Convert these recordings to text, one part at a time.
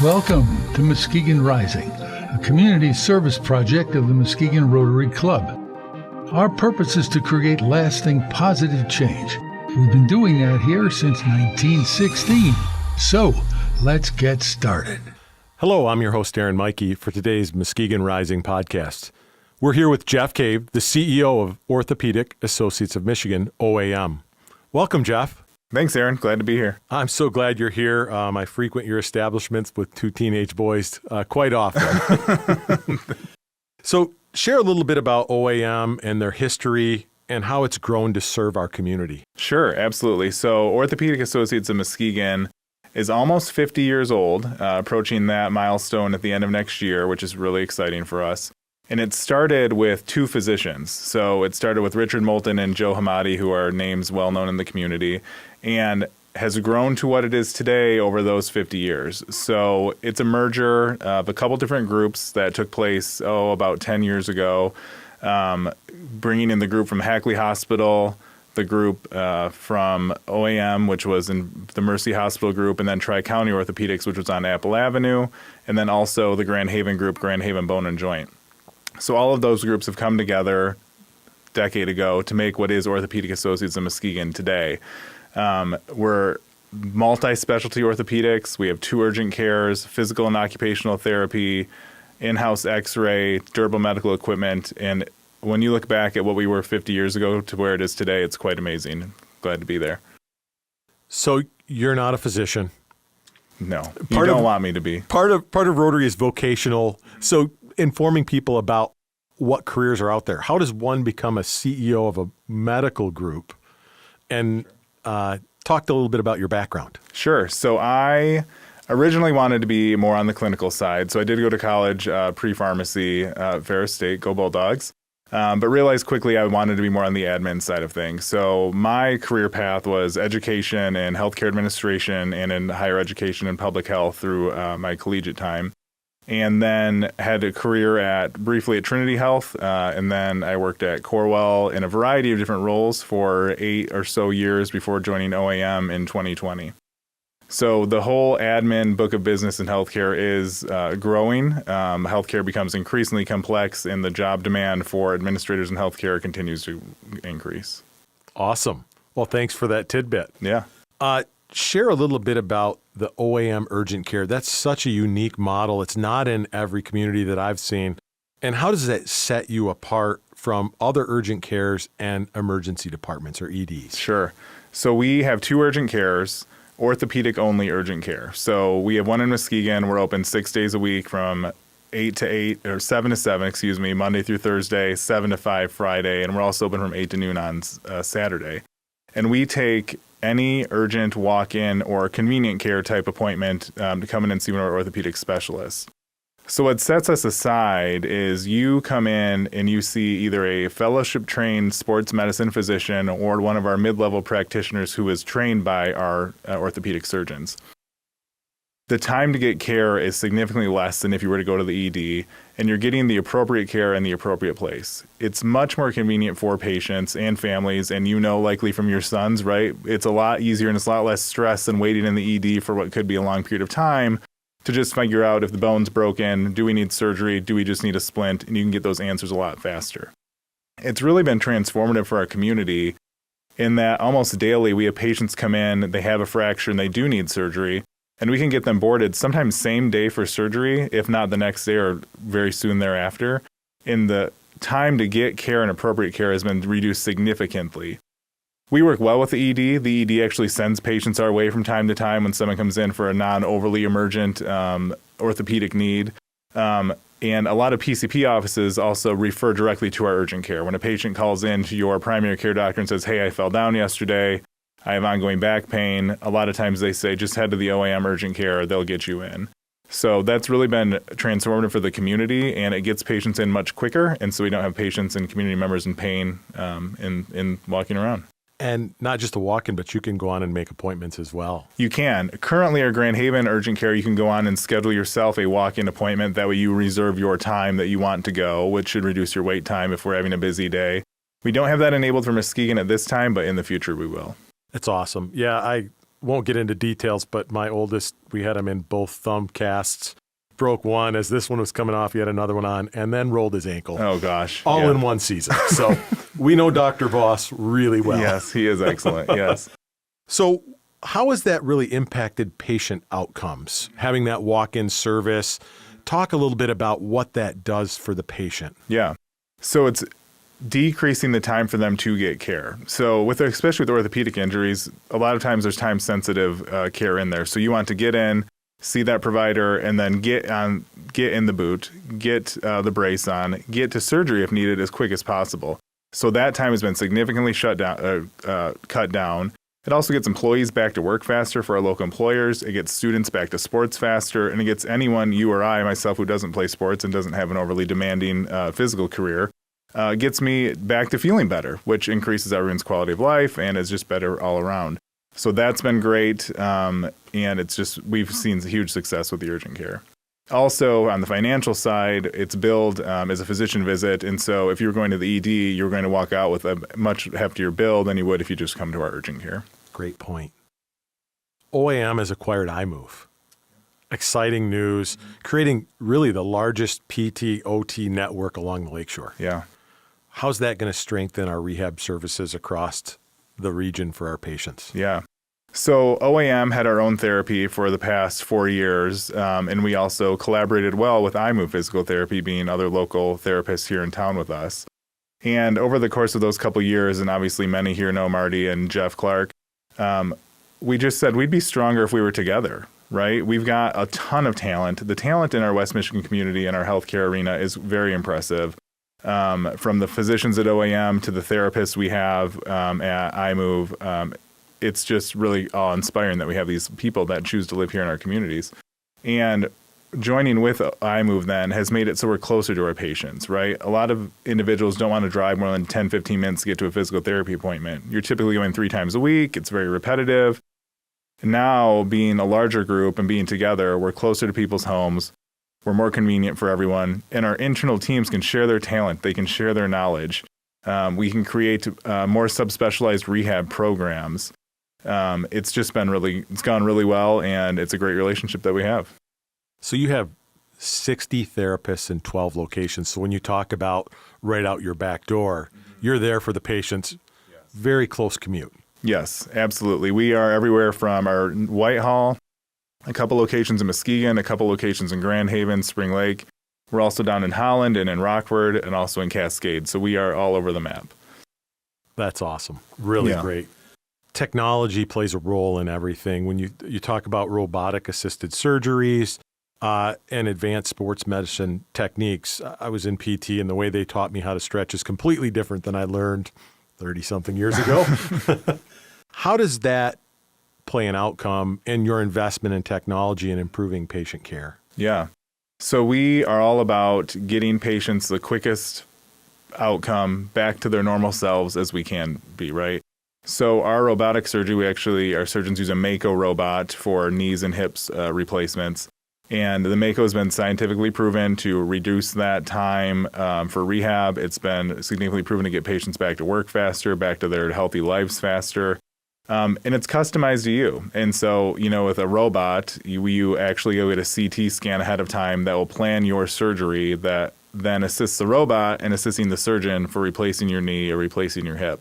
Welcome to Muskegon Rising, a community service project of the Muskegon Rotary Club. Our purpose is to create lasting positive change. We've been doing that here since 1916. So, let's get started. Hello, I'm your host, Aaron Maike, for today's Muskegon Rising podcast. We're here with Jeff Cave, the CEO of Orthopaedic Associates of Michigan, OAM. Welcome, Jeff. Thanks, Aaron. Glad to be here. I'm so glad you're here. I frequent your establishments with two teenage boys quite often. So share a little bit about OAM and their history and how it's grown to serve our community. Sure, absolutely. So Orthopaedic Associates of Muskegon is almost 50 years old, approaching that milestone at the end of next year, which is really exciting for us. And it started with two physicians. So it started with Richard Moulton and Joe Hamadi, who are names well known in the community, and has grown to what it is today over those 50 years. So it's a merger of a couple different groups that took place, about 10 years ago, bringing in the group from Hackley Hospital, the group from OAM, which was in the Mercy Hospital group, and then Tri-County Orthopedics, which was on Apple Avenue, and then also the Grand Haven group, Grand Haven Bone and Joint. So all of those groups have come together a decade ago to make what is Orthopaedic Associates of Muskegon today. We're multi-specialty orthopedics. We have 2 urgent cares, physical and occupational therapy, in-house x-ray, durable medical equipment. And when you look back at what we were 50 years ago to where it is today, it's quite amazing. Glad to be there. So you're not a physician. No, you don't want me to be. Part of Rotary is vocational. So informing people about what careers are out there. How does one become a CEO of a medical group? And talk a little bit about your background. Sure. So I originally wanted to be more on the clinical side. So I did go to college, pre-pharmacy, Ferris State, go Bulldogs. But realized quickly I wanted to be more on the admin side of things. So my career path was education and healthcare administration and in higher education and public health through my collegiate time. And then had a career briefly at Trinity Health, and then I worked at Corewell in a variety of different roles for 8 or so years before joining OAM in 2020. So the whole admin book of business in healthcare is growing. Healthcare becomes increasingly complex, and the job demand for administrators in healthcare continues to increase. Awesome. Well, thanks for that tidbit. Yeah. Share a little bit about the OAM urgent care. That's such a unique model. It's not in every community that I've seen. And how does that set you apart from other urgent cares and emergency departments or EDs? Sure. So we have 2 urgent cares, orthopedic only urgent care. So we have one in Muskegon. We're open 6 days a week from 8 to 8 or 7 to 7, Monday through Thursday, 7 to 5 Friday. And we're also open from 8 to noon on Saturday. And we take any urgent walk-in or convenient care type appointment to come in and see one of our orthopedic specialists. So what sets us aside is you come in and you see either a fellowship-trained sports medicine physician or one of our mid-level practitioners who is trained by our orthopedic surgeons. The time to get care is significantly less than if you were to go to the ED, and you're getting the appropriate care in the appropriate place. It's much more convenient for patients and families, and likely from your sons, right? It's a lot easier and it's a lot less stress than waiting in the ED for what could be a long period of time to just figure out if the bone's broken, do we need surgery, do we just need a splint, and you can get those answers a lot faster. It's really been transformative for our community in that almost daily we have patients come in, they have a fracture and they do need surgery, and we can get them boarded sometimes same day for surgery, if not the next day or very soon thereafter. And the time to get care and appropriate care has been reduced significantly. We work well with the ED. The ED actually sends patients our way from time to time when someone comes in for a non-overly emergent orthopedic need. And a lot of PCP offices also refer directly to our urgent care. When a patient calls in to your primary care doctor and says, hey, I fell down yesterday, I have ongoing back pain, a lot of times they say, just head to the OAM urgent care, they'll get you in. So that's really been transformative for the community, and it gets patients in much quicker, and so we don't have patients and community members in pain in walking around. And not just a walk-in, but you can go on and make appointments as well. You can. Currently, our Grand Haven urgent care, you can go on and schedule yourself a walk-in appointment. That way you reserve your time that you want to go, which should reduce your wait time if we're having a busy day. We don't have that enabled for Muskegon at this time, but in the future we will. That's awesome. Yeah, won't get into details, but my oldest, we had him in both thumb casts. Broke one as this one was coming off. He had another one on and then rolled his ankle. Oh, gosh. All in one season. So we know Dr. Voss really well. Yes, he is excellent. Yes. So how has that really impacted patient outcomes, having that walk-in service? Talk a little bit about what that does for the patient. Yeah. So it's decreasing the time for them to get care. So especially with orthopedic injuries, a lot of times there's time-sensitive care in there. So you want to get in, see that provider, and then get in the boot, get the brace on, get to surgery if needed as quick as possible. So that time has been significantly cut down. It also gets employees back to work faster for our local employers. It gets students back to sports faster, and it gets anyone, you or I, myself, who doesn't play sports and doesn't have an overly demanding physical career, gets me back to feeling better, which increases everyone's quality of life and is just better all around. So that's been great, and we've seen huge success with the urgent care. Also, on the financial side, it's billed as a physician visit, and so if you're going to the ED, you're going to walk out with a much heftier bill than you would if you just come to our urgent care. Great point. OAM has acquired iMove. Exciting news, creating really the largest PT-OT network along the lakeshore. Yeah. How's that going to strengthen our rehab services across the region for our patients? Yeah. So OAM had our own therapy for the past 4 years, and we also collaborated well with iMove Physical Therapy, being other local therapists here in town with us. And over the course of those couple years, and obviously many here know Marty and Jeff Clark, we just said we'd be stronger if we were together, right? We've got a ton of talent. The talent in our West Michigan community and our healthcare arena is very impressive. From the physicians at OAM to the therapists we have at iMove, it's just really awe-inspiring that we have these people that choose to live here in our communities. And joining with iMove then has made it so we're closer to our patients, right? A lot of individuals don't want to drive more than 10, 15 minutes to get to a physical therapy appointment. You're typically going 3 times a week. It's very repetitive. Now, being a larger group and being together, we're closer to people's homes. We're more convenient for everyone. And our internal teams can share their talent. They can share their knowledge. We can create more subspecialized rehab programs. It's gone really well, and it's a great relationship that we have. So you have 60 therapists in 12 locations. So when you talk about right out your back door, you're there for the patients. Yes. Very close commute. Yes, absolutely. We are everywhere from our Whitehall, a couple locations in Muskegon, a couple locations in Grand Haven, Spring Lake. We're also down in Holland and in Rockford and also in Cascade. So we are all over the map. That's awesome. Really great. Technology plays a role in everything. When you talk about robotic-assisted surgeries and advanced sports medicine techniques, I was in PT, and the way they taught me how to stretch is completely different than I learned 30-something years ago. How does that play an outcome in your investment in technology and improving patient care? Yeah. So we are all about getting patients the quickest outcome back to their normal selves as we can be, right? So our robotic surgery, our surgeons use a Mako robot for knees and hips replacements. And the Mako has been scientifically proven to reduce that time for rehab. It's been significantly proven to get patients back to work faster, back to their healthy lives faster. And it's customized to you. And so, with a robot, you actually go get a CT scan ahead of time that will plan your surgery that then assists the robot in assisting the surgeon for replacing your knee or replacing your hip.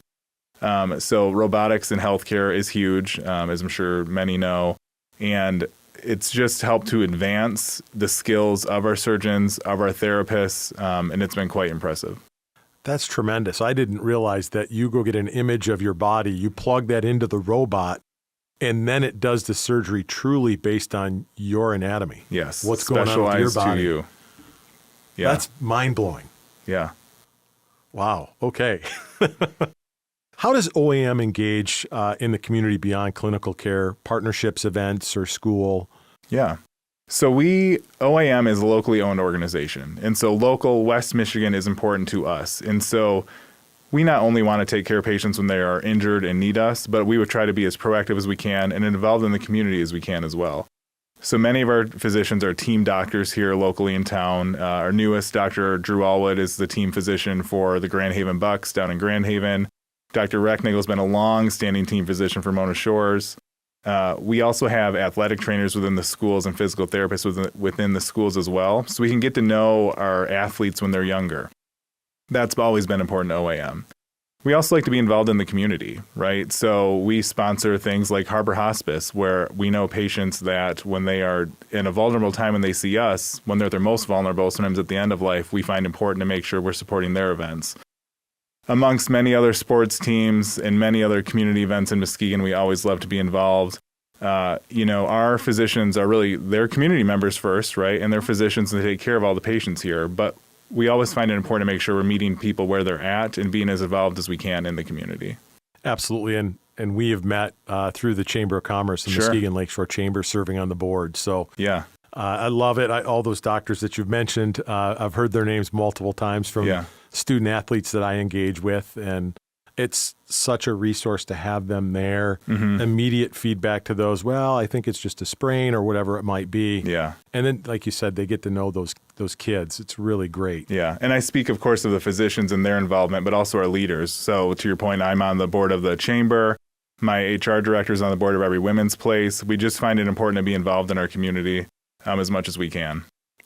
So robotics in healthcare is huge, as I'm sure many know. And it's just helped to advance the skills of our surgeons, of our therapists, and it's been quite impressive. That's tremendous. I didn't realize that you go get an image of your body, you plug that into the robot, and then it does the surgery truly based on your anatomy. Yes. What's going on with your body. To you. Yeah. That's mind-blowing. Yeah. Wow. Okay. How does OAM engage in the community beyond clinical care, partnerships, events, or school? Yeah. So OAM is a locally owned organization. And so local West Michigan is important to us. And so we not only want to take care of patients when they are injured and need us, but we would try to be as proactive as we can and involved in the community as we can as well. So many of our physicians are team doctors here locally in town. Our newest, Dr. Drew Allwood, is the team physician for the Grand Haven Bucks down in Grand Haven. Dr. Recknagel has been a long-standing team physician for Mona Shores. We also have athletic trainers within the schools and physical therapists within the schools as well. So we can get to know our athletes when they're younger. That's always been important to OAM. We also like to be involved in the community, right? So we sponsor things like Harbor Hospice, where we know patients that when they are in a vulnerable time when they see us, when they're at their most vulnerable, sometimes at the end of life, we find important to make sure we're supporting their events. Amongst many other sports teams and many other community events in Muskegon, we always love to be involved. Our physicians are really, they're community members first, right? And they're physicians and they take care of all the patients here. But we always find it important to make sure we're meeting people where they're at and being as involved as we can in the community. Absolutely. And we have met through the Chamber of Commerce and Muskegon Lakeshore Chamber, serving on the board. So yeah, I love it. All those doctors that you've mentioned, I've heard their names multiple times from student athletes that I engage with. And it's such a resource to have them there. Mm-hmm. Immediate feedback to those, well, I think it's just a sprain or whatever it might be. Yeah. And then, like you said, they get to know those kids. It's really great. Yeah. And I speak, of course, of the physicians and their involvement, but also our leaders. So to your point, I'm on the board of the chamber. My HR director is on the board of every women's place. We just find it important to be involved in our community as much as we can.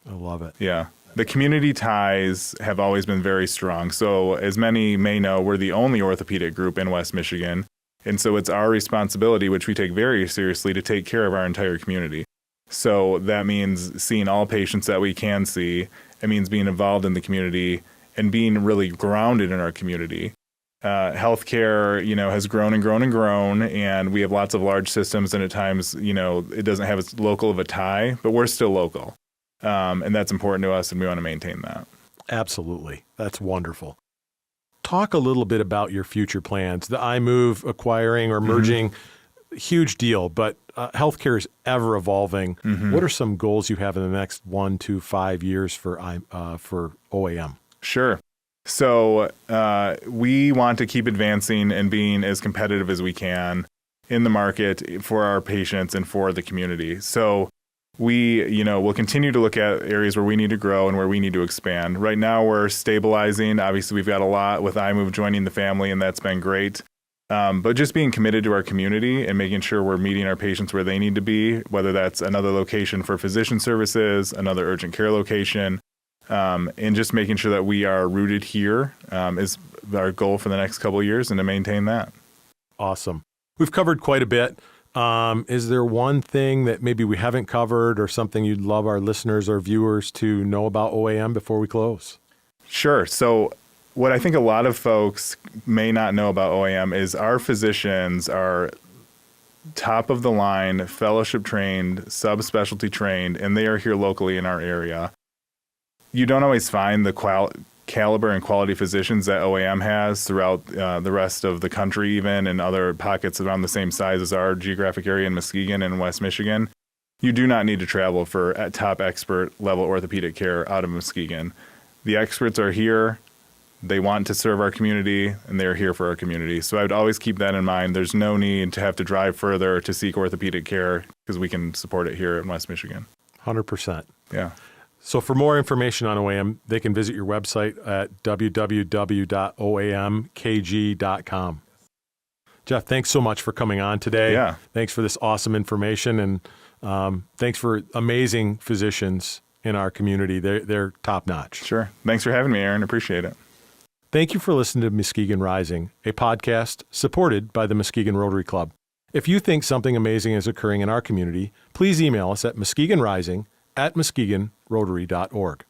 I love it. Yeah. The community ties have always been very strong. So as many may know, we're the only orthopedic group in West Michigan. And so it's our responsibility, which we take very seriously, to take care of our entire community. So that means seeing all patients that we can see. It means being involved in the community and being really grounded in our community. Healthcare, has grown and grown and grown, and we have lots of large systems, and at times, it doesn't have as local of a tie, but we're still local. And that's important to us, and we want to maintain that. Absolutely. That's wonderful. Talk a little bit about your future plans. The iMove acquiring or merging, huge deal, but healthcare is ever evolving. Mm-hmm. What are some goals you have in the next 1 to 5 years for OAM? Sure. So we want to keep advancing and being as competitive as we can in the market for our patients and for the community. So we, will continue to look at areas where we need to grow and where we need to expand. Right now, we're stabilizing. Obviously, we've got a lot with iMove joining the family, and that's been great. But just being committed to our community and making sure we're meeting our patients where they need to be, whether that's another location for physician services, another urgent care location, and just making sure that we are rooted here is our goal for the next couple of years, and to maintain that. Awesome. We've covered quite a bit. Is there one thing that maybe we haven't covered or something you'd love our listeners or viewers to know about OAM before we close? Sure. So what I think a lot of folks may not know about OAM is our physicians are top of the line, fellowship trained, subspecialty trained, and they are here locally in our area. You don't always find the caliber and quality physicians that OAM has throughout the rest of the country, even in other pockets around the same size as our geographic area in Muskegon and West Michigan. You do not need to travel for top expert level orthopedic care out of Muskegon. The experts are here. They want to serve our community, and they're here for our community. So I would always keep that in mind. There's no need to have to drive further to seek orthopedic care because we can support it here in West Michigan. 100%. Yeah. So for more information on OAM, they can visit your website at www.oamkg.com. Jeff, thanks so much for coming on today. Yeah. Thanks for this awesome information, and thanks for amazing physicians in our community. They're top-notch. Sure. Thanks for having me, Aaron. Appreciate it. Thank you for listening to Muskegon Rising, a podcast supported by the Muskegon Rotary Club. If you think something amazing is occurring in our community, please email us at muskegonrising@muskegonrotary.org.